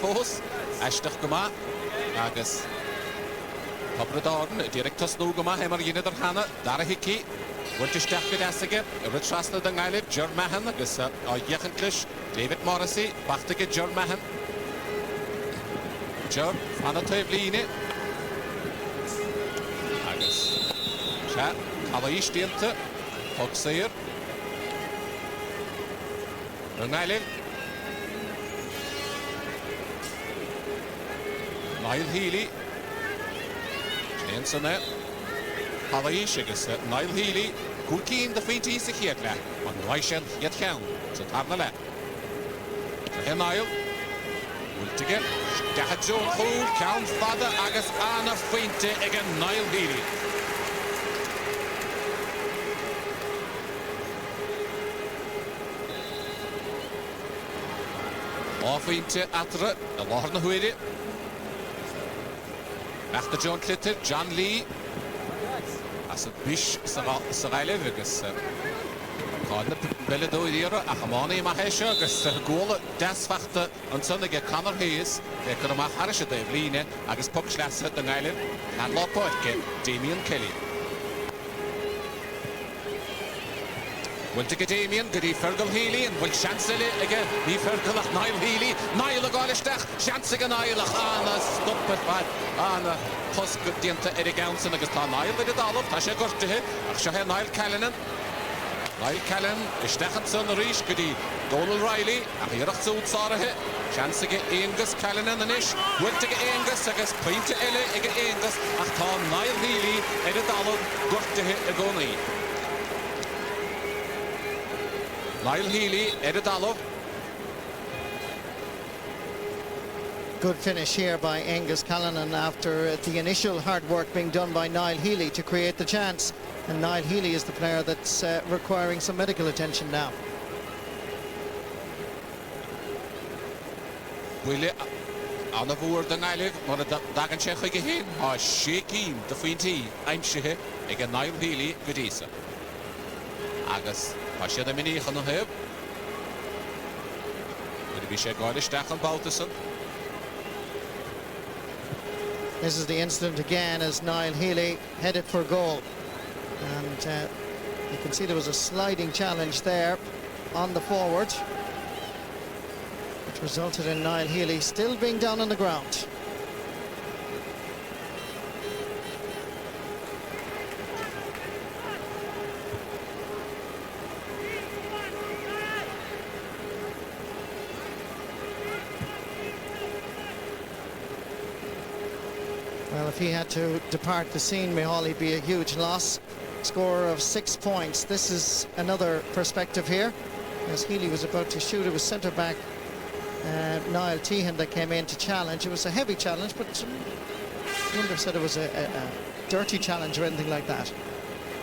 fós eisteach go maith agus Pobredáin directus nó go maith mar dhéanad ar chana dar a hici bhfuilteisteach go deasige rid trasna den Gailib Ger Mehan agus á dheachanclis David Morrissey bachtaige Ger Mehan Ger fanna taobhlíine agus se Calaís díanta Fogsair den Gailib Niall Healy Sanna Calaís agus Niall Healy cúcín de faointí sa chéad le an bhaisian iad cheann sa tarna le. He Niall bhfuilteige deachad Joan Chúl ceann fada agus anna faointe ag an Niall Healy. Á faointe atra a láthar na huaire. After John Clitter, John Lee as a bish sa Gailib agus cána beledóiríra a chamánaí ma heise agus góla desfachta an sunnaige Conor Hayes chur amach harise de bhlíine agus puc sleasa den Gailib an lápáirce Damien Kelly. Bhfuilteige Damien go dtí Fergal Healy an bhfuil seansaile ige ní Fergal ach Niall Healy Niall a gáilisteach seansaige Niall ach anna stoppar fad anna Tosca dianta Eric Ounson agus tá Niall le dalamh tá sé gortathe ach seo Niall Callanan. Niall Callan isteachchan san ríis go dtí Donal Riley ach iirecht sa útsáirithe seansaige Angus Callanan anis bhfuilteige Angus agus pointe eile ige Angus ach tá Niall Healy ar a dalamh gortathe a gcónaí. Niall Healy ar a dalamh. Good finish here by Angus Callanan after the initial hard work being done by Niall Healy to create the chance. And Niall Healy is the player that's requiring some medical attention now. Bhuaile anna bhuair den Gailib mar a dagan sé chuige héin há sécín de faointí aimsithe ag an Niall Healy go díosa. Agus tá siad a miníocha na heb. Bhí sé gáilisteach an Baltasan. This is the incident again as Niall Healy headed for goal. And you can see there was a sliding challenge there on the forward, which resulted in Niall Healy still being down on the ground. Well, if he had to depart the scene, Micheál, he'd be a huge loss. Score of 6 points. This is another perspective here, as Healy was about to shoot. It was centre-back Niall Tehan that came in to challenge. It was a heavy challenge, but I wouldn't have said it was a dirty challenge or anything like that.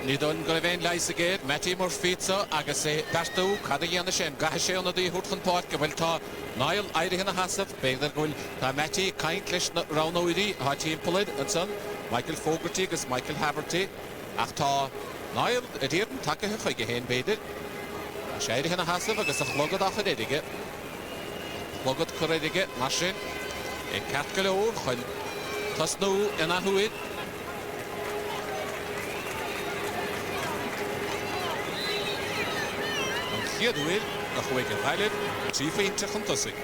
Ní don go bhéin leis agéad, Matty mar fitsa agus é dartú cada dhéana sin gathe sé anna dí húrthan páit go bhfuil tá Niall airithe na hasamh béidir go bhfuil tá Matty caint leis na ránóirí há timpealaid an san Michael Fogarty agus Michael Haverty ach tá Niall a dtíirn takeithe chuige héin béidir sé airithe na hasamh agus a chlogad a churéige chlogad churéige mar sin é ceart go leor chuil tasnú ina thuid. Chiadúil a chuig an Gailib trí féinte chun tosaigh.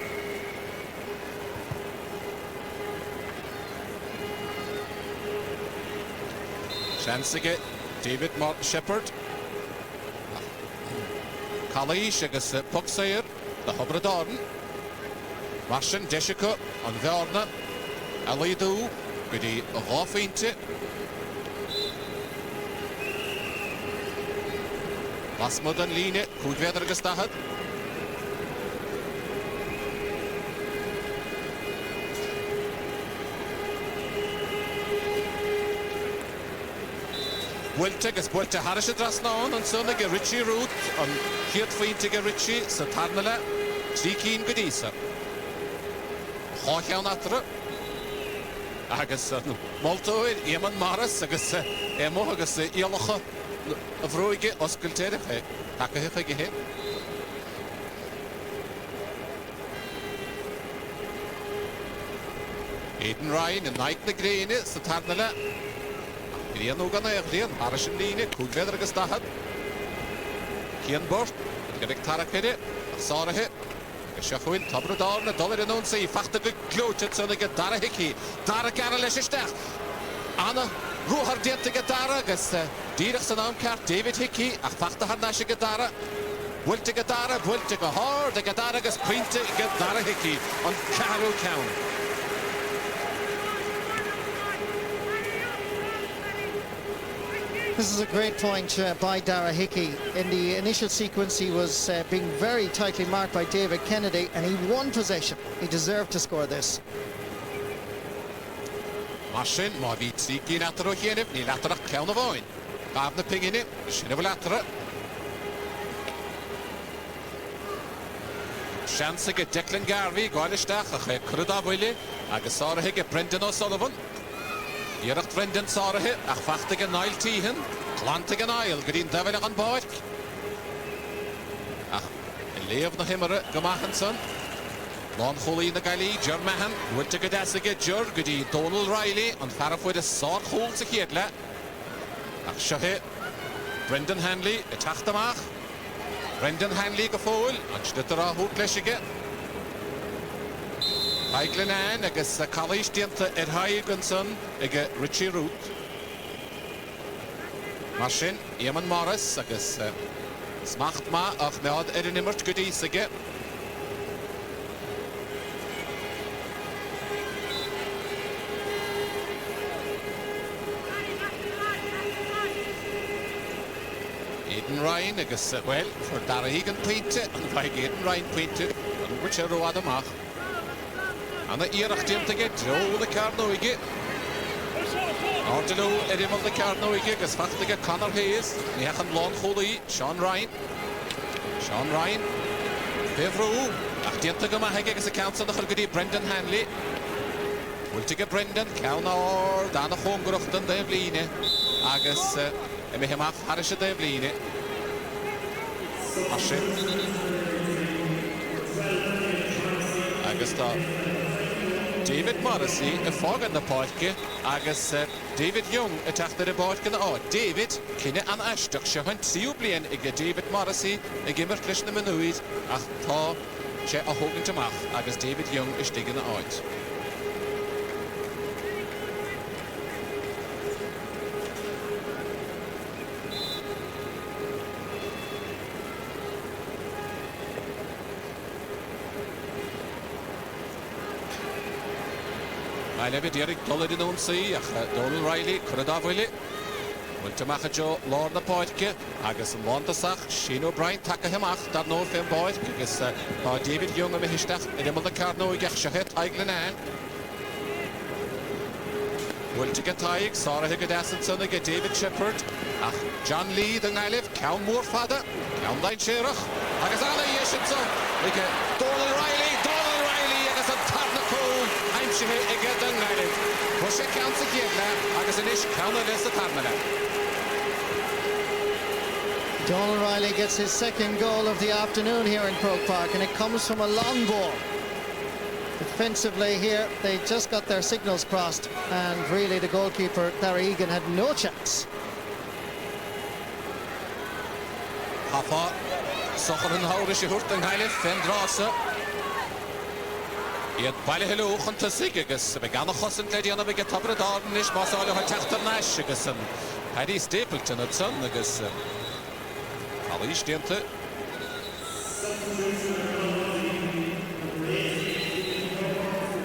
Seansaige David Shepherd. Calaís agus Fogsair de Pobredáin. Mar sin deisicha an bhearna a léadú go dtí dhá féinte. Lasmod an líne, cúdvéadar agus dahad. Bhfuilte agus bhfuilte harise drasnáin an son ag Richie Root an chiad faointe ag Richie sa tarna le trí cín go díosa. Chácheann atra agus moltóid Éamonn Maras agus émo agus íalacha a bhróige oscailtéire fé takeithe chuige héin. Aidan Ryan yn naig na greini sa tarnala. Grian o gan eich Haris yn lini, cwgfedd agos dahad. Cian bort, gydag tarakere, Sarahe. Siachwyn, tabro dar na dollar yn o'n si, fachta glwtid sy'n ag dara hici. Dara gara leis ystach. Anna, rwhar diant ag dara agos dirach sy'n am cart David Hickey, ach fachta har nas ag dara. Bwylt ag dara, bwylt ag hard ag dara agos pwynt ag dara hici, ond carw cawn. This is a great point by Dara Hickey. In the initial sequence, he was being very tightly marked by David Kennedy, and he won possession. He deserved to score this. Marsin, ma fi tsigin atro hienif, ni latrach cawn o foen. Gaf na pingini, sinna fo latra. Siansig y Declan Garvey, gwaelistach, a che cwrdd wili, ag y Sarahig y Brendan O'Sullivan. Iarach Brendan Sarahig, ach fachtig y Nail Tihan, clantig y Nail, gyda'n dafel ag an boed. Ach, y leaf na hymara gymachan son. Lon chwli na gael Ger Mahan, wylte gydasig y Ger, gyda Donald Riley, ond farafwyd y sor chwl sy'n chiedle. Ach siohe, Brendan Hanley, y tacht amach. Brendan Hanley gyffwyl, ond stydd yr ahwyd glesig. Haiglen an, agos calais dianta haig yn son, ag Richie Root. Marsin, Eamon Morris, agos smacht ma, ach mead yn immert gydysig. Aidan Ryan, agos, wel, for Dara Egan pwynte, ond faig Aidan Ryan pwynte, ond wyt e'r road amach. Anna iarach diant ag dro na carno igi. Ardelo edimol na carno igi, agos fachtig Conor Hayes, ni hach yn lon chwli, Sean Ryan. Sean Ryan, Befrw, ach diant ag yma heg agos y count sy'n gyda Brendan Hanley. Wyltig Brendan, cawn o'r dan y chwngwrwch dyn ddeflini, agos ymwneud hymach haris y ddeflini. Marsin. Agos da David Morrissey y ffog yn y podge, agos David Young y tacht yr y bodge na o. David, cynne an ashtach, sio hwnt siw blien ag David Morrissey ag ymwyrth lys na mynwyd, ach ta se a hogan tamach, agos David Young y stig yn y oed. Mae'n efo Derek Dollard yn o'n si, ach Donald Riley, cwrdd wili. Wynt ymach y jo lor na poedge, agos yn lond asach, Shane O'Brien taca hymach dar nôl ffyn boed, agos ba David Young am y hystach, yn ymwneud y carno i gach siachet aiglen an. Wynt y taig, Sarah Higgard Assenson ag David Shepherd, ach John Lee dyn ngailif, cawn môr ffada, cawn dain sierach, agos Anna Ieshinson, ag Donald Riley, agos yn tarna cwl, heimsihe ag dyn ngailif. Pwysau cawn sy'n giedla, agos yn ish cawn o fes y tarna. Donald Riley gets his second goal of the afternoon here in Croke Park, and it comes from a long ball. Defensively here, they just got their signals crossed, and really the goalkeeper, Dara Egan, had no chance. Hafa, socher yn hawr eisiau hwrt yng Nghaelif, fen drasa. Iad baile helo o'ch yn tysig, agos be gan ochos yn gledi anna fe gytabr y darn ish, mas olio ha techter nash, agos yn Paddy Stapleton at son, agos Cali Stiente.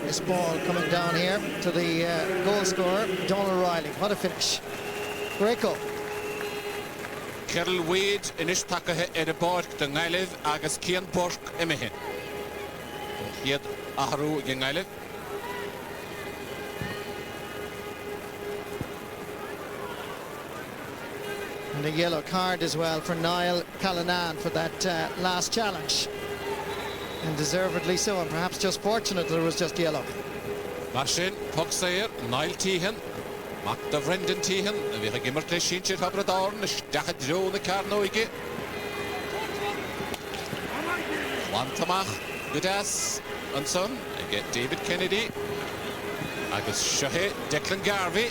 This ball coming down here to the goal scorer, Donald Riley. What a finish. Great goal. Kerl Wade in ish takahe y borg dy Ngailif, agos Cian Borg ymyhin. Iad ahrw yng Ngailif. And a yellow card as well for Niall Callanan for that last challenge. And deservedly so, and perhaps just fortunate that it was just yellow. Marsin, Pogsair, Niall Tihan, Mac da Brendan Tihan, a fi gymmert le Sinsir Habradorn, a stach a dro na carno ige. Wantamach, Gudas, and son, I get David Kennedy. agus Shahe Declan Garvey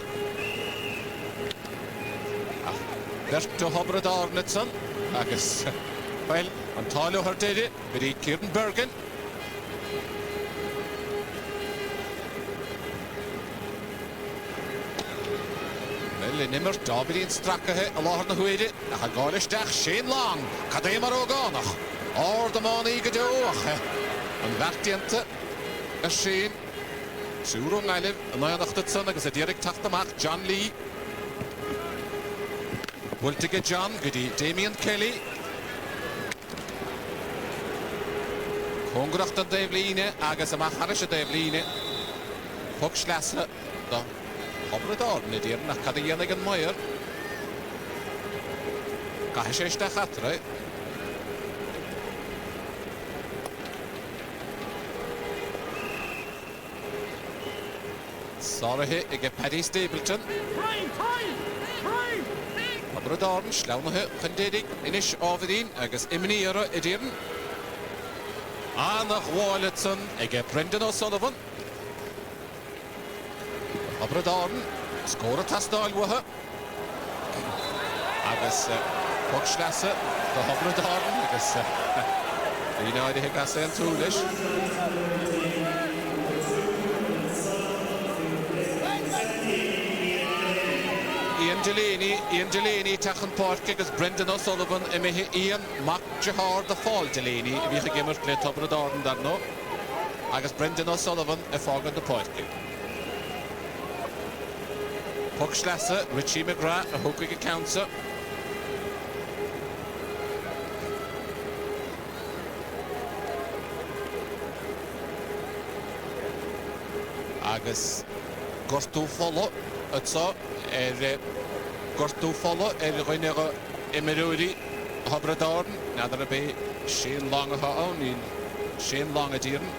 Berto Hobradornitson agus well an Talo Hardede byddi Kieran Bergen well in immer Dabyddi'n stracathe a láthar na huide a cha gáilisteach Shane Long Cadémar ó gánach or the money gadóach an bhartianta a Shane Siúr ó ngailib a náianachtatson agus a dierig tachtamach John Lee Wiltige John gyda Damien Kelly Congracht an Davline agus am Haris a Davline Puck Schlassa da Hobrador na dir nach Cadienig an Meyer Gahish da Chatre Sorry ige Paddy Stapleton Hobrador Schlaunathe Candedig Inish Overdeen agus Imniera Idirn Anna Wallitson ige Brendan O'Sullivan Hobrador Score Tasdalwaha agus Puck Schlassa the Hobrador agus United Higgasa and Toolish Ian Delaney Tachan Park agus Brendan O'Sullivan imihi Ian Mac Jahar the Fall Delaney if you give us play Hobrador and that no agus Brendan O'Sullivan a fog on the park Puck Schlassa Richie McGrath a hooking counter agus Gortú follow atso Gortú follow roinero Emeruri Hobrador nadar be Shane Long a own in Shane Long a dieren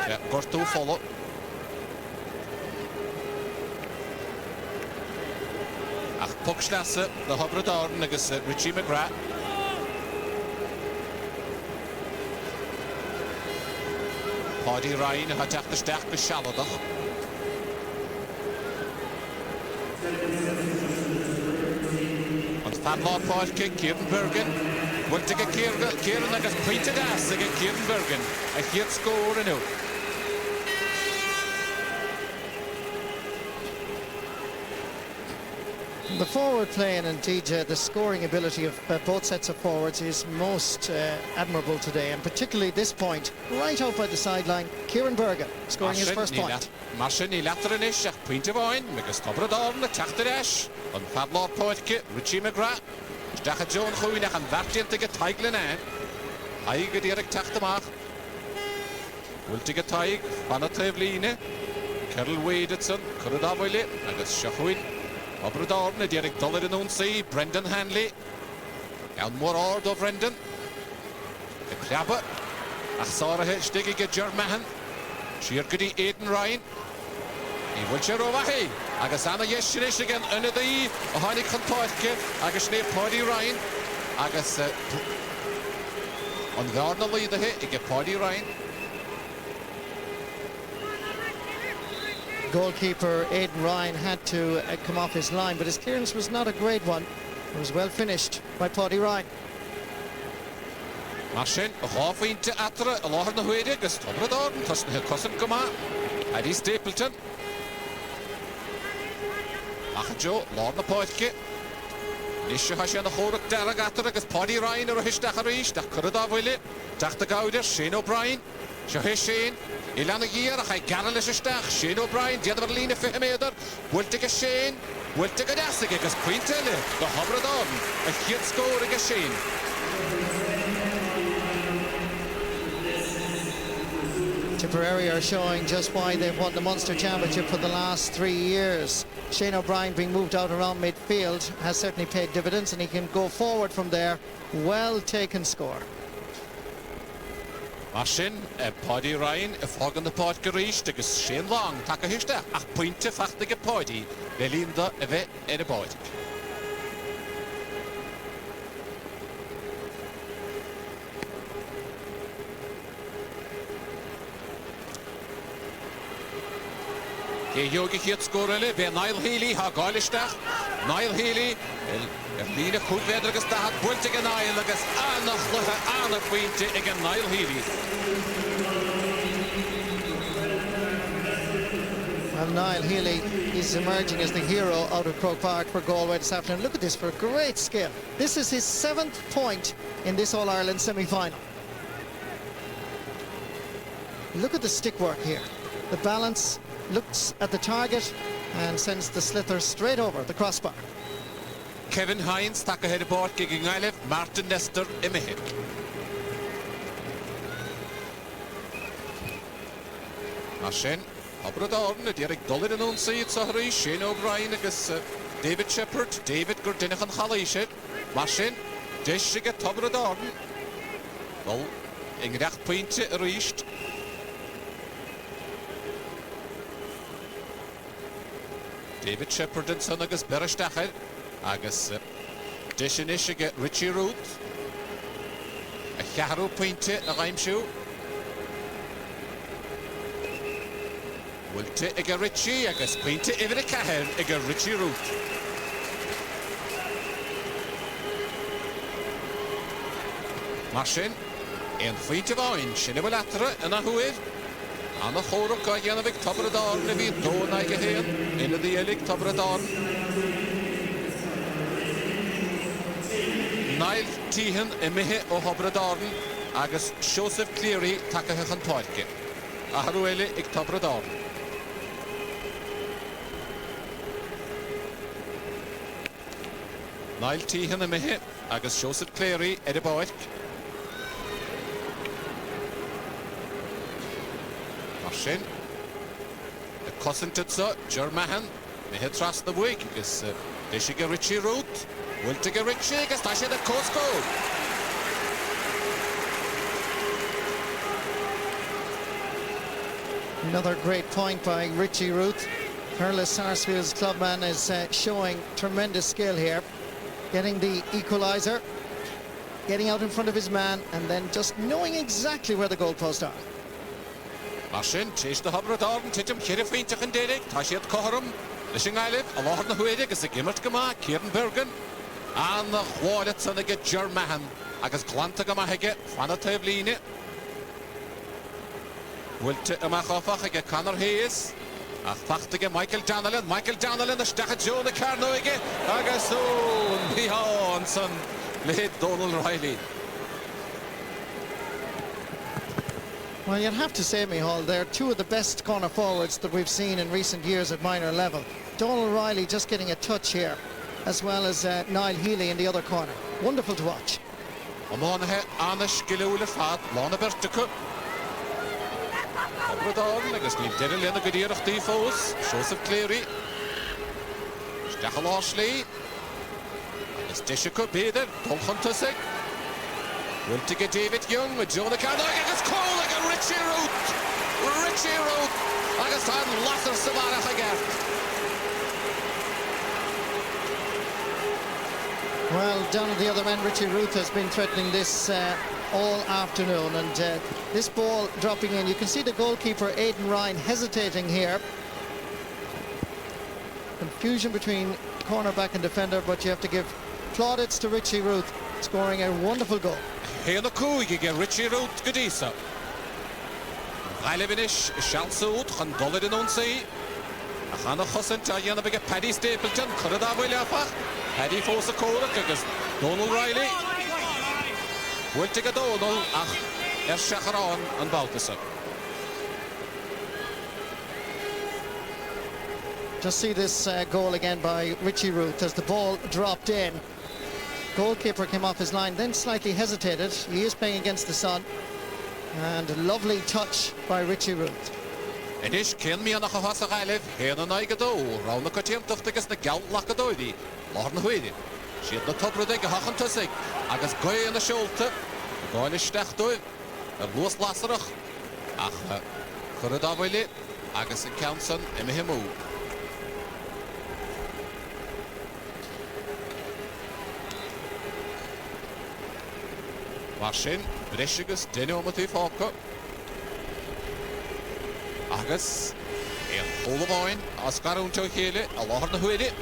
yeah Gortú follow ach Puck Schlassa the Hobrador agus Richie McGrath Paddy Ryan had tacht de sterk beschalladag. Want van Laatpaardje, Kieran Bergen. Wordt ik Kieran agus Peter Das again Kieran Bergen. A hit score nu. The forward play and indeed the scoring ability of both sets of forwards is most admirable today, and particularly this point, right out by the sideline, Kieran Bergen scoring his first point. Marsin I latrinish ach point of oin, megus Hobrador na tachtaresh, on Fadlor Poitke, Richie McGrath, Stacha John Chuinach and Vartientige Teiglin ein, Haige direct tachtamach, Wiltige Teig, Vanna Tevline, Kerl Wadetson, Kuradavile, agus Shachuin. Hobrador na direct dollar in on sea, Brendan Hanley. And more order of Brendan. The Klabber. Achsarahe stigige Germahan. Shirgudi Aiden Ryan. He will share over hey. Agasana Yeshirish again under the Ohani Contoike. Agasne Paddy Ryan. Agas on the order lead the hit. Get Paddy Ryan. Goalkeeper Aidan Ryan had to come off his line, but his clearance was not a great one. It was well finished by Paddy Ryan. Marsin, half into Atra, a lot of the way to Hobrador, Cousin Gama, Paddy Stapleton. Achajo, Lord Napoitke. Nisha Hashan the Horak Daragatra, as Paddy Ryan or Hishtacharish, the Kuradavile, Dr. Gauder, Shane O'Brien, Shaheshin. Ilana Gier, I garrelish a stach, Shane O'Brien, the other Lena Fehmeder, will take a Shane, will take a Dassig, as Quintelle, the Hobrador, a hit scoring a Shane. Tipperary are showing just why they've won the Munster Championship for the last 3 years. Shane O'Brien being moved out around midfield has certainly paid dividends, and he can go forward from there. Well taken score. Marsin, Paddy Ryan, a fog on the pod garish, agus Shane Long, Takahishta, ach pointe fachtige Paddy, Belinda a bit in a boy. Yogi hit scorele be Niall Healy ha Galistach. Niall Healy Lina Kudvedrigus da hat Bultige Niall agus Anna Quinte again Niall Healy. Well, Niall Healy is emerging as the hero out of Croke Park for Galway this afternoon. Look at this for great skill. This is his 7th point in this All-Ireland semi-final. Look at the stick work here. The balance, looks at the target and sends the slither straight over the crossbar. Kevin Hines tak ahead of board gegen Eilef, Martin Nestor imihit. Ashen, Abradorn, Derek Dollin and Unseed Sahari, Shane O'Brien agus David Shepherd, David Gurdinach and Halishet, Mashin, Deshiga Tobradorn. Well, Ingrach Pointe reached. David Shepherd and son agus Berestachel, agus Deshinishiga Richie Root, a Chiaro Pointe a Reimshoe. Wilte ag Richie agus Pointe ifir a Caher ag Richie Root. Marsin, ein Pointe Vain, sinne bhfuil atra in a huir. Anna chórach ga dhéanamh Tobradorn na bhí dóna ag héan, ina dhéalaigh Tobradorn. Niall Tíhan I mithe ó Tobradorn agus Joseph Cleary takeach an táirce. A harúile ag Tobradorn. Niall Tíhan I mithe agus Joseph Cleary ar a báirc. Marsin, a Cosintitsa, Germahan, mithe tras na bhuig agus Deshiga Richie Root, Wiltiga Richie agus tá sé a Cosco. Another great point by Richie Root. Hurling Sarsfield's clubman is showing tremendous skill here. Getting the equaliser, getting out in front of his man, and then just knowing exactly where the goalposts are. Marsin, chase the Tobradorn, titim Chirifintach and Derek, Tashiat Corum, Lishing Eilef, a lot of the Huedig is a Gimmert Gama, Kieran Bergen, and the Wallet son of Germahan, Agus Glantagama Hege, Fanata Line. Wilte Amachofach ag Conor Hayes. A fachtige Michael Janelin, the Stachat Joe the Carnoige, Agasoon, Bihonson, Late Donald Riley. Well, you'd have to say, Micheál, they're two of the best corner forwards that we've seen in recent years at minor level. Donald Riley just getting a touch here, as well as Niall Healy in the other corner. Wonderful to watch. Amonahe Anish Gilula Fat, Lana Bertuku. Tobradorn, agus ní Daryl in a Gudírach Tifos, Joseph Cleary. Stachel Ashley. Agus Deshiga Beder, Dolchan Tussig. Wiltige David Young with Jonah Carnoy agus Cole ag Richie Root. Richie Root agus tan Lasser Savarach again. Well, down at the other end, Richie Root has been threatening this all afternoon, and this ball dropping in. You can see the goalkeeper, Aidan Ryan, hesitating here. Confusion between cornerback and defender, but you have to give plaudits to Richie Root, scoring a wonderful goal. Héna cúig ag Richie Root Godisa. Eilefinish Shalsoot chan dollar in Unsaí. A chana chosint a dhéanamh ag Paddy Stapleton, churad a bhfuil afach. Paddy Fosa Córach agus Donald Riley. Wiltige Donald ach Shacharán an Baltasa. Just see this goal again by Richie Root as the ball dropped in. Goalkeeper came off his line, then slightly hesitated. He is playing against the sun. And a lovely touch by Richie Root. Inis cén mi anach a hasa Eilef, héna naige dó, rána cotíamtacht agus na gall lach a dóidí, lár na huidi. Siad na tobradig a hachan tusig, agus goy na siolta, goy na stechtúi, luas lasarach, ach churad a bhili, agus yn Counson imihimú. Marsin, Brishigus, Dino Matthew Falco. Agus, All of mine, Oscar on to Hele, a lot of it.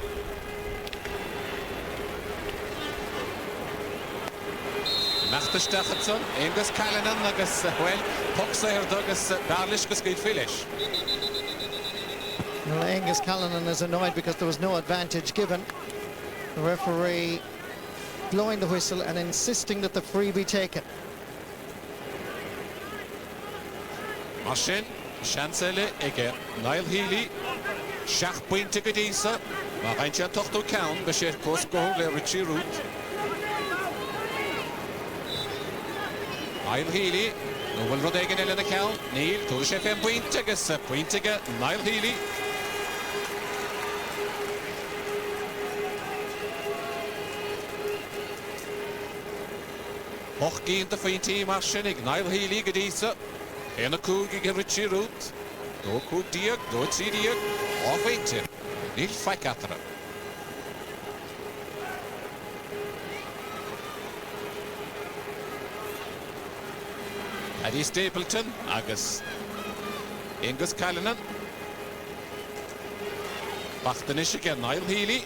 Nachters Stachelson, Angus Callanan, agus well, Puxair Douglas Barlish Guskeid Filish. Well, Angus Callanan is annoyed because there was no advantage given. The referee blowing the whistle and insisting that the free be taken. Marcin, Chancelle, Ege, Niall Healy, Shach Pointe Gadisa, Marantia Torto Count, Bashir Cosco, Richie Root. Niall Healy, Noel Rodegan in the count, Neil, Turchef and Pointiga, Niall Healy. Hochgi in the Pointy Marcin, Niall Healy, Gadisa, Hena Coog, Richie Root, Do Coog Diag, Do Tsidiag, off Winter, Neil Fakatra. Paddy Stapleton, agus Angus Callanan. Bachtanish again, Niall Healy.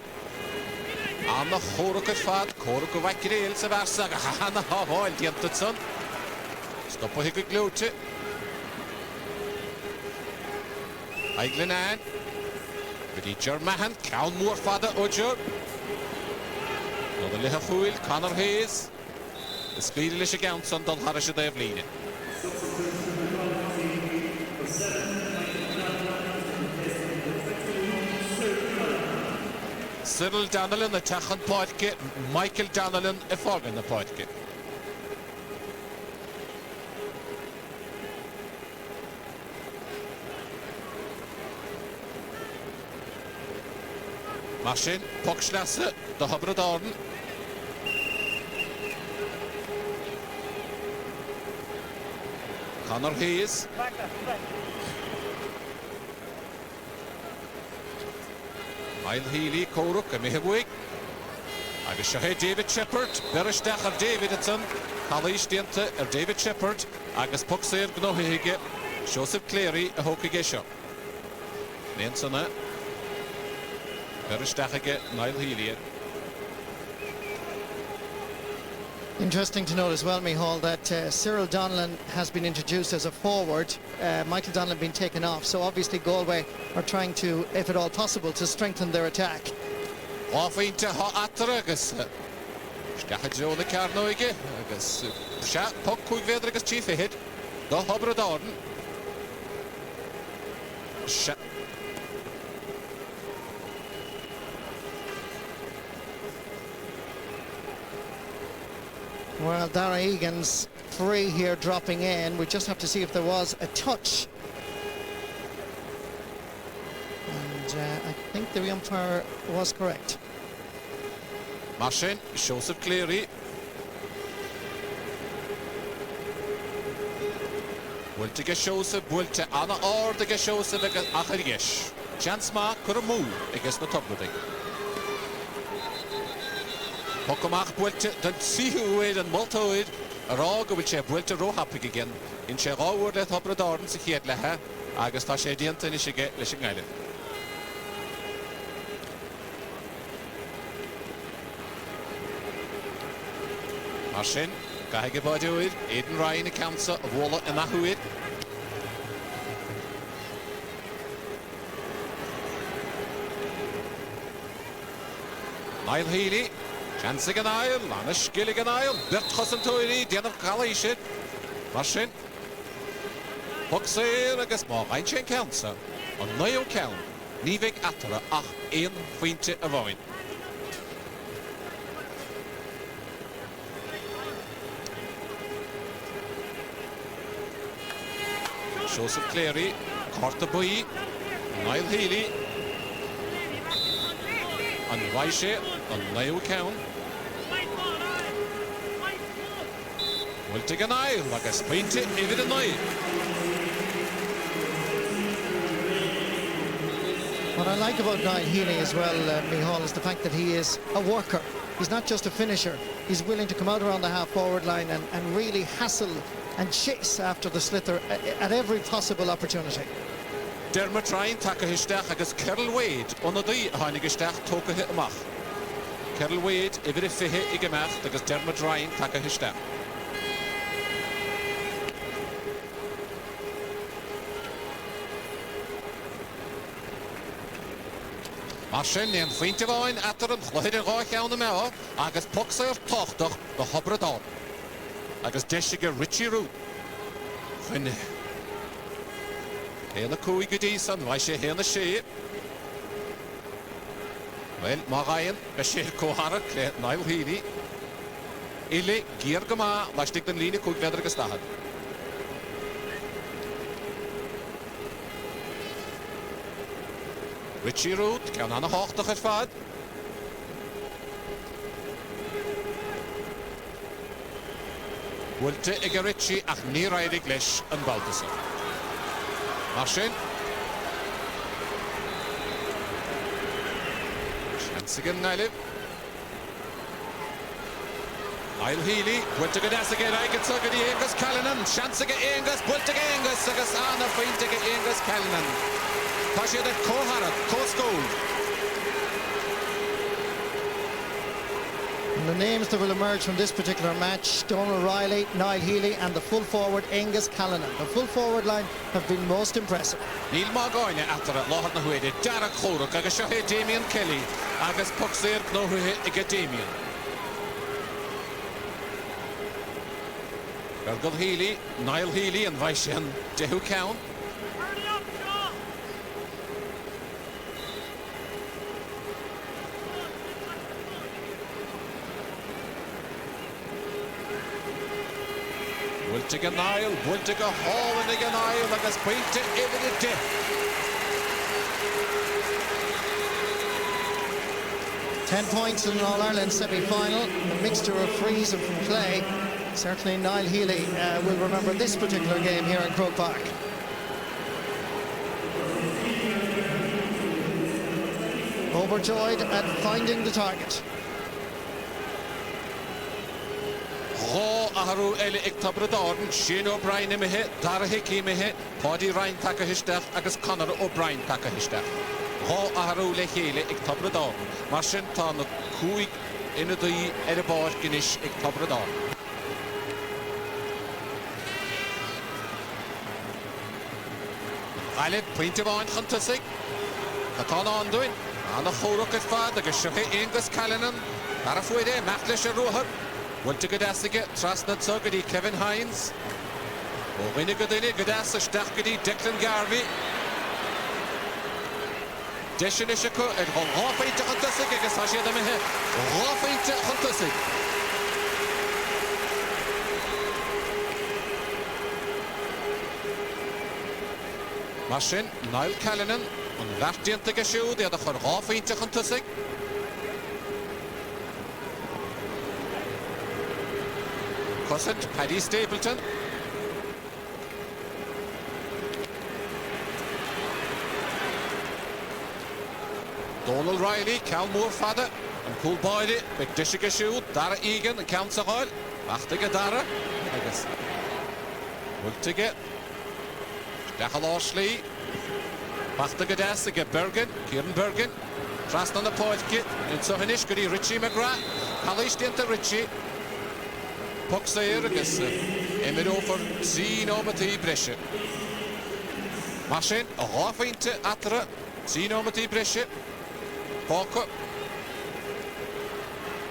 Anna Choruk at Fad, Choruk of Vakirel Savarsa, Hana Hall, Diantatson. Stop a hick glote. Eiglenan. Bridger Mahan, Count Moore Father Ojo. Another little fool, Connor Hayes. The speedilish accounts on Don Harish of Evelyn. Cyril Donnellan, the Tachan Podke, Michael Donnellan, a fog in the Podke. Marcin, Pokschlasse, the Hobradorden. Connor Hayes. Niall Healy, Coruk, and Mihawig. Agus Shahe David Shepherd, Beristach of David Edson, Halish Dienta of David Shepherd, Agus Puxair Gnohige, Joseph Cleary, a Hokigesho. Nensona, Beristachige, Niall Healy. Interesting to note as well, Micheál, that Cyril Donnellan has been introduced as a forward, Michael Donnellan been taken off, so obviously Galway are trying to, if at all possible, to strengthen their attack. Off into Ataragus. Stachjo the Carnoige, Agus Shat Puck Vedrigus Chief hit, the Hobradorden. Well, Dara Egan's free here dropping in. We just have to see if there was a touch. And I think the umpire was correct. Marcin, Joseph Cleary. Wilte get Joseph, Wilte Anna or the get Joseph Acharigesh. Chance Mark Kuramu against the top of it. Pokamach Wilte, then see who it and Multoid. A rog which a Wilte Rohapig again. In Cheroward at Hobradorden, Sikiet Leha, August Ashediant and Ishige, Lishing Island. Marcin, Gahigabadoid, Aidan Ryan, a council of Walla and Mahuid. Niall Healy, Chancig and Niall, Lanish Gillig and Niall, Bert Hossantoiri, Dian of Kalishit. Marcin, Puxair, I guess more Reinchen council. On Niall Count, Nivik Atara, Ach, Ian Fuinte Avoin. Joseph Cleary, Carter Boy, Niall Healy, and Vaishe, on Niall Count. Will take an eye, like a sprinty, even a night. What I like about Niall Healy as well, Micheál, is the fact that he is a worker. He's not just a finisher. He's willing to come out around the half-forward line and really hassle and chase after the sliotar at every possible opportunity. Dermot Ryan take a histach agus Carol Wade on a dí hánig histach tóca hit amach. Carol Wade I bit fihe I gemach agus Dermot Ryan take a histach. Marsin yn ffeint I fain atar yn chlwyd yn gwaith iawn y mewa agus pocsau'r tochtach the hobradon. Agus desig y Richie Root. Fynnu. Hen y cwy gydaeson, mae eisiau hen y sie. Wel, mae Ryan, y sie'r coharad, cle Niall Healy. Ile, gyr gyma, lastig dyn lun y cwy gledr gystahad. Richie Root, can aan de hoogte gevaart. Wilte ik Richie ach niet rijden gles een bal te zijn. Marsin. Chansigen Niall. Niall Healy, wilte gedasige rijden zogen die Engels Callanan. Chansige Engels, wilte Engels, zoals aan de vriendige Engels Callanan. Tasje de Koharad, Koskool. The names that will emerge from this particular match: Donald Riley, Niall Healy, and the full forward Angus Callanan. The full forward line have been most impressive. Neil Margoyne after it, Lohan na Huede, Derek Choruk, agus Shohe Damien Kelly, agus Puxir no Huhe Iga Damien. Fergal Healy, Niall Healy, and Vaishan Jehu Count. Wiltiga Niall, Wiltiga Hall and Iga Niall, agus Pointe Evidente. Ten points in an All-Ireland semi-final, a mixture of frees and from play. Certainly Niall Healy will remember this particular game here in Croke Park. Overjoyed at finding the target. Ho aharu ele iktabra darn, Shane O'Brien imihe, Dara Hickey imihe, Paddy Ryan taka hishtach, agus Conor O'Brien taka hishtach. Ho aharu le hele iktabra darn, Marsin ta na cúig ina dí bar ginish iktabra darn. Aled, pointe bain chantasig. Katana anduin, ana choruk at fad, agus Shohe Angus Callanan, Dara fuide, Machlish a rohar. Wilte gedasige, Trasna Tsogadi, Kevin Hines. Ogine Godini, Gadasa, Stachgadi, Declan Garvey. Deshinishako, and Hoffeinte Huntasig, Gasashi Damahe, Hoffeinte Huntasig. Marsin, Niall Callanan, and Vartiente Gashu, the other for Hoffeinte Huntasig. Cosset, Paddy Stapleton. Donald Riley, Cal Moore Fada, and Cool Boyle, Big Dishiga Shoe, Dara Egan, and Council Hall, Machtiga Dara, I guess. Wiltiga, Dachal Oshley, Machtiga Dassiga Bergen, Kieran Bergen, Trastan the Poitke, and Sohanishkari, Richie McGrath, Kalish Dinta Richie. Puxair agus imid over Zín Ómatí Brescia. Marsin, a háfeinte atra, Zín Ómatí Brescia. Póca.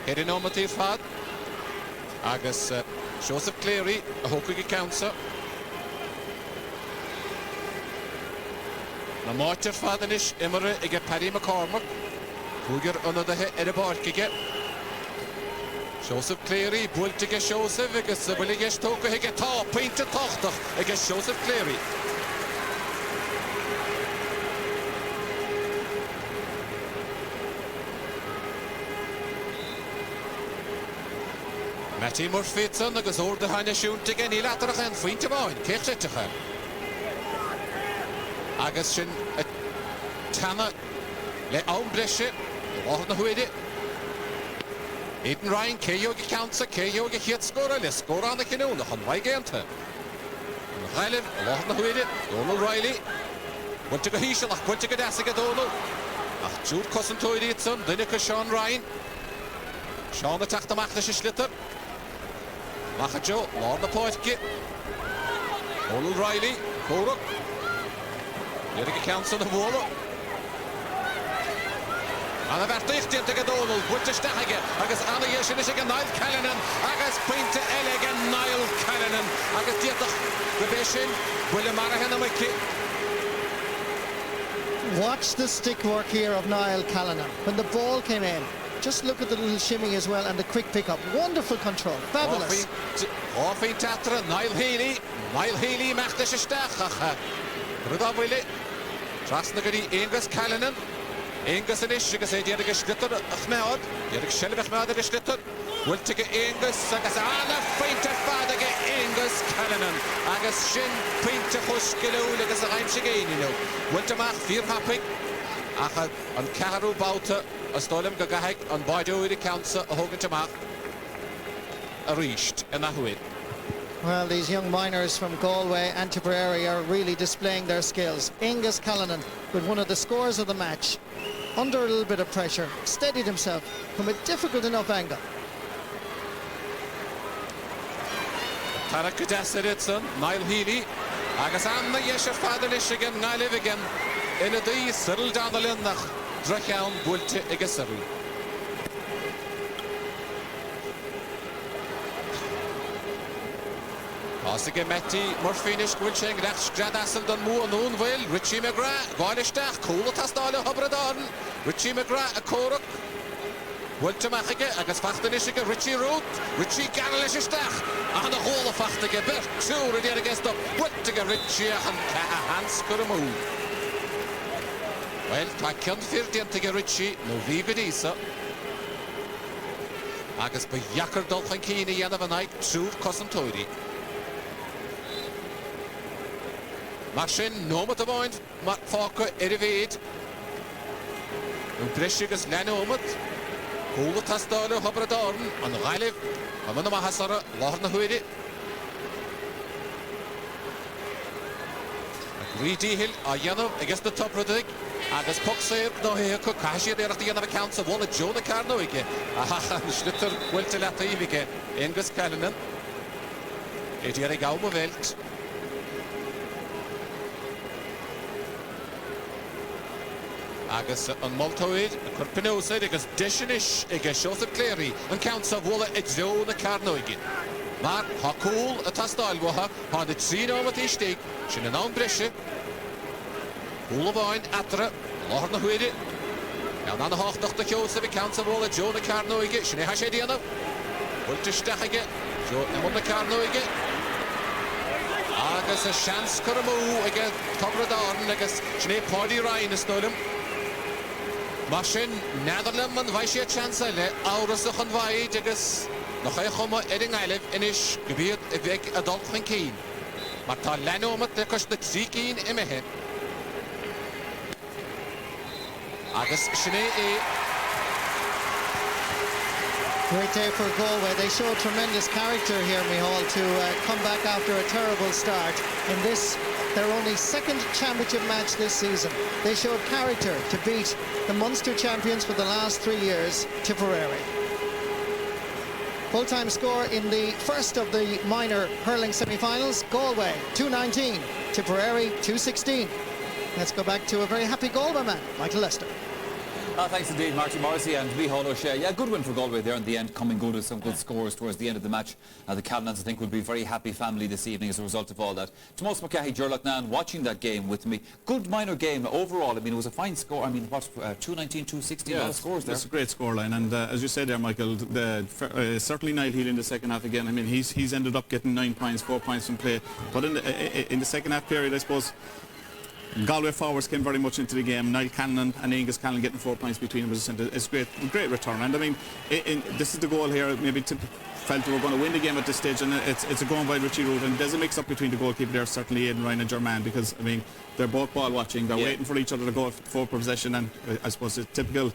Herin Ómatí fad. Agus Joseph Cleary, a hócuigi Council. Na mátir fadanish imara ige Paddy McCormack. Cúgur unadathe barkige. Joseph Cleary, Bultige Joseph, agus Williges Toka hige tá, pointe tochtach, agus Joseph Cleary. Matty Murphyson, agus Orda Hanna Shuntigen, I latarach en pointe bain, Kirchittiche. Agus sin Tanna, le Aumbresche, Wahna Huide. Eden Ryan, Keyogi Council, Keyogi hit score, let's score on the canoe, the Hunway Ganta. Riley, Lohan Huide, Donald Riley, Bwlte go híisiach, bwlte go dasig a dónú. Ach, Jude Cousin Toidy itson, Dynica Sean Ryan. Sean the tacht amach leis slitter. Macha Joe, Lord na Poitke. O'Neill Riley, Croke. Yerige Council of Wolo. Anna Verticht into O'Neill, bwlte stachige. Agus Anna Yeshin is again Niall Callanan. Agus Pointe Elegant Niall Callanan. Agus Dietach, Gabeshin, William Marahan and Mickey. Watch the stick work here of Niall Callanan. When the ball came in, just look at the little shimmy as well and the quick pickup. Wonderful control. Fabulous. Offie Tatra, Niall Healy. Niall Healy macht es stach. Rudolf Willie. Trasnagari Angus Callanan. Angus and Ish, because they did a geslitter of Mad. Did a shell of Mad geslitter. Will take Angus, Agus Anna Fainter Father Angus Callanan. Agus Shin Painter Huskilo, Agus a Heimch again, you know. Will to Mach, Fear Happy. Achad on Caharu Bauta, a Stolem Gagahek, on Baido, the Council, a Hogan to Mach. A reached, and a win. Well, these young miners from Galway and Tipperary are really displaying their skills. Angus Callanan with one of the scores of the match. Under a little bit of pressure, steadied himself from a difficult enough angle. Tara Kudasiritson, Niall Healy, Agus Anna Yesher Father Lishigan, Niall Livigan, in a day, Cyril down the Lindach, Drachown, Bulte, Egasaru. Asige Metti, Morfinish, Wilching, Rach, Jadassel, Don Moore, Noon Will, Richie McGrath, Gailistach, Cool Tastala, Hobradon, Richie McGrath, a Croke. Wulte Machige, Agus Fachtanishiga, Richie Root, Richie Garlishistach, and the whole of Fachtige, Bert, two, Redia against the Wuttiga, Richie, and Hans Kuramu. Well, Takion Firdiantiga Richie, no Vigadisa. Agus by Yakar Dolphinkini, Yanavanik, two Cousin Toidy. Marshin, no matter point, Matt Falker, Erivid. Upreshigas Lanomat. Hula Tastala, Hobradorn, and Riley, Amana Mahasara, Lorna Huidi. Greedy Hill, Ayano, against the top of the Agus Puxer, no here, Kokashi, there at the end of accounts of one of Jonah Carnoike. Aha, Schlitter, Wiltelata, Angus Callanan. Etiere Gauma Welt. Agus an Multoid, a Corpinosa, agus Dishinish, agus Joseph Cleary, and counts of Walla Edzo na Carnoigin. Maar ha cool a tastal waha, ha de Trino wat is steek, shin an on brische. Cool of wine, Atra, Lorna Huidi. And on the half doctor Joseph, counts of Walla Joe na Carnoigin, shin Hashediana. Ultistachige, Joe Emon na Carnoigin. Agus a chance Kuramu, again, Togradorn, agus Shin Paddy Ryan is Nolum. Machine Netherlands and Vice Chancellor Aurusach and Vai Digus Nochoma Edding Island Inish Gebiet Evek Adult Keen. Marta Lanomat the Costa Zikin Emehe Agus Shine. Great day for Galway. They showed tremendous character here, Mihal, to come back after a terrible start in this, their only second championship match this season. They showed character to beat the Munster champions for the last 3 years, Tipperary. Full-time score in the first of the minor hurling semi-finals, Galway 2-19, Tipperary 2-16. Let's go back to a very happy Galway man, Michael Lester. Thanks indeed, Marty Morrissey and Mihal O'Shea. Yeah, good win for Galway there in the end, coming good with some good scores towards the end of the match. The Callanans, I think, will be a very happy family this evening as a result of all that. Tomas McCahey, Gerlachnan, watching that game with me. Good minor game overall. I mean, it was a fine score. I mean, what, 2-19, 2-16, a lot of scores there. It's a great scoreline, and as you said there, Michael, certainly Niall Healy in the second half again. I mean, he's ended up getting 9 points, 4 points from play. But in the second half period, I suppose, Galway forwards came very much into the game. Niall Callanan and Angus Callanan getting 4 points between them. It's great return. And I mean, this is the goal here. Maybe felt we were going to win the game at this stage, and it's a goal by Richie Root. And there's a mix-up between the goalkeeper there, certainly Aidan Ryan and Germain, because I mean they're both ball watching. They're waiting for each other to go for possession, and I suppose it's typical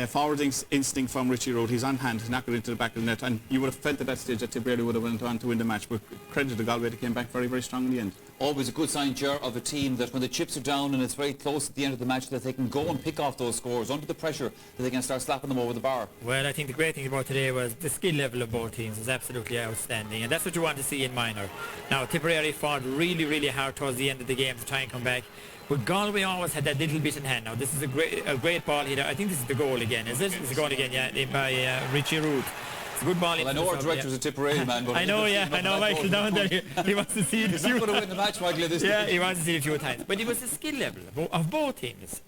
forward instinct from Richie Root. He's on hand, knock it into the back of the net, and you would have felt at that stage that Tipperary would have went on to win the match. But credit to Galway, they came back very, very strong in the end. always a good sign, Ger, of a team that when the chips are down and it's very close at the end of the match, that they can go and pick off those scores under the pressure, that they can start slapping them over the bar. Well, I think the great thing about today was the skill level of both teams was absolutely outstanding, and that's what you want to see in minor. Now, Tipperary fought really, really hard towards the end of the game to try and come back, but Galway always had that little bit in hand. Now, this is a great ball here. I think this is the goal again, is it? It's a goal again, yeah, by Richie Root. It's a good ball. Well, I know our director's a Tipperary man, but I know, Michael down there. He wants to see it. He's not going to win the match, Michael, at this stage. He wants to see it a few times. But it was the skill level of both teams,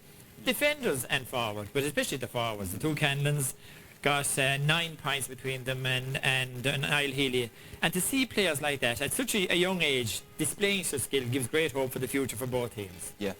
defenders and forward, but especially the forwards. The two Candons got 9 points between them and Niall Healy. And to see players like that at such a young age displaying such skill gives great hope for the future for both teams. Yeah.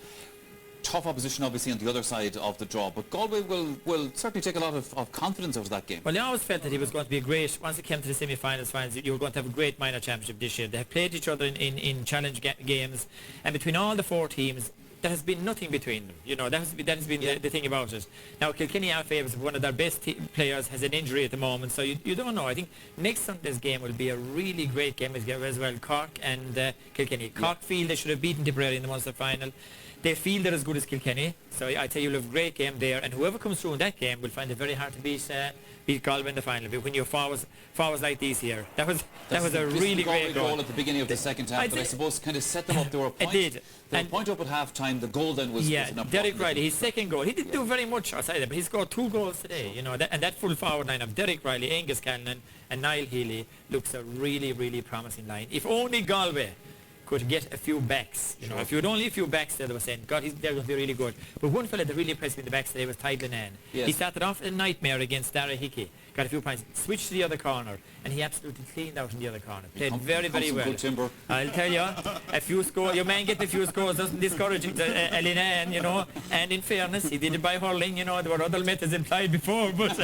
Tough opposition obviously on the other side of the draw, but Galway will certainly take a lot of confidence out of that game. Well, they always felt that he was going to be a great, once it came to the semi-finals, finals, you were going to have a great minor championship this year. They have played each other in challenge games, and between all the 4 teams, there has been nothing between them. You know, that has been the thing about it. Now, Kilkenny are favourites. One of their best players has an injury at the moment, so you don't know. I think next Sunday's game will be a really great game as well. Cork and Kilkenny. Cork feel they should have beaten Tipperary in the Munster final. They feel they're as good as Kilkenny, so I tell you, you'll have a great game there, and whoever comes through in that game will find it very hard to beat Galway in the final. But when you're forwards like these here, that was a really great goal at the beginning of the second half, but I suppose kind of set them up. They were a point, it did. They were a point up at half time. The goal then was enough. Derek Riley, his second goal, he didn't do very much outside that, but he scored 2 goals today. You know, and that full forward line of Derek Riley, Angus Cannon, and Niall Healy looks a really, really promising line. If only Galway could get a few backs. You know, if you had only a few backs there, they were saying, God, they're going to be really good. But one fella that really impressed me in the backs today was Tydal Ann. Yes. He started off a nightmare against Dara Hickey, got a few points, switched to the other corner, and he absolutely cleaned out in the other corner. Played very, very well. Good timber. I'll tell you, a few scores, your man getting a few scores doesn't discourage Elin Ann, you know, and in fairness, he did it by hurling, you know, there were other methods employed before, but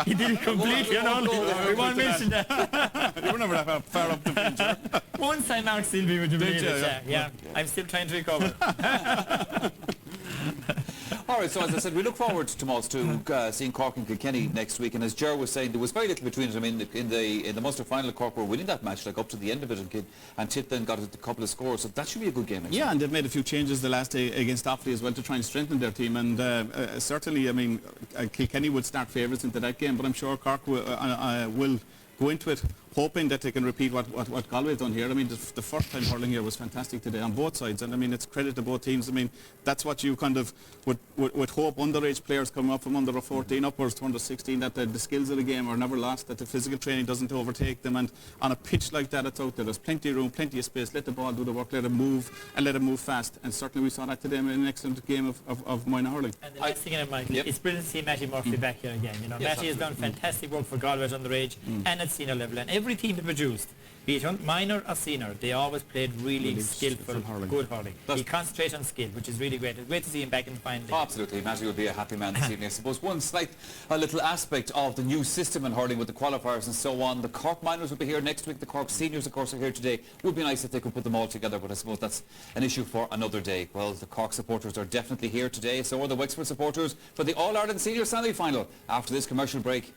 he did it completely, you know, we won't mention that. You were never that far up the bench. Once I marked Sylvie, would you believe it? Yeah, I'm still trying to recover. All right, so as I said, we look forward, Tomas, to seeing Cork and Kilkenny next week. And as Ger was saying, there was very little between it. I mean, in the Munster final, Cork were winning that match, like up to the end of it, and Tip then got a couple of scores. So that should be a good game. Actually. Yeah, and they've made a few changes the last day against Offaly as well to try and strengthen their team. And certainly, I mean, Kilkenny would start favourites into that game, but I'm sure Cork will go into it hoping that they can repeat what Galway's done here. I mean, the first time hurling here was fantastic today on both sides, and I mean, it's credit to both teams. I mean, that's what you kind of would hope underage players coming up from under 14 upwards to under 16, that the skills of the game are never lost, that the physical training doesn't overtake them, and on a pitch like that, it's out there. There's plenty of room, plenty of space. Let the ball do the work, let it move, and let it move fast. And certainly we saw that today in an excellent game of minor hurling. And the last thing, Michael, it's brilliant to see Matty Murphy back here again. You know, Matty has done fantastic work for Galway's underage and at senior level, and every team he produced, be it minor or senior, they always played really skillful, good hurling. He concentrated on skill, which is really great. It's great to see him back in the final. Oh, absolutely. Matty will be a happy man this evening. I suppose one little aspect of the new system in hurling with the qualifiers and so on, the Cork minors will be here next week. The Cork seniors, of course, are here today. It would be nice if they could put them all together, but I suppose that's an issue for another day. Well, the Cork supporters are definitely here today. So are the Wexford supporters for the All-Ireland Senior Semi-Final. After this commercial break,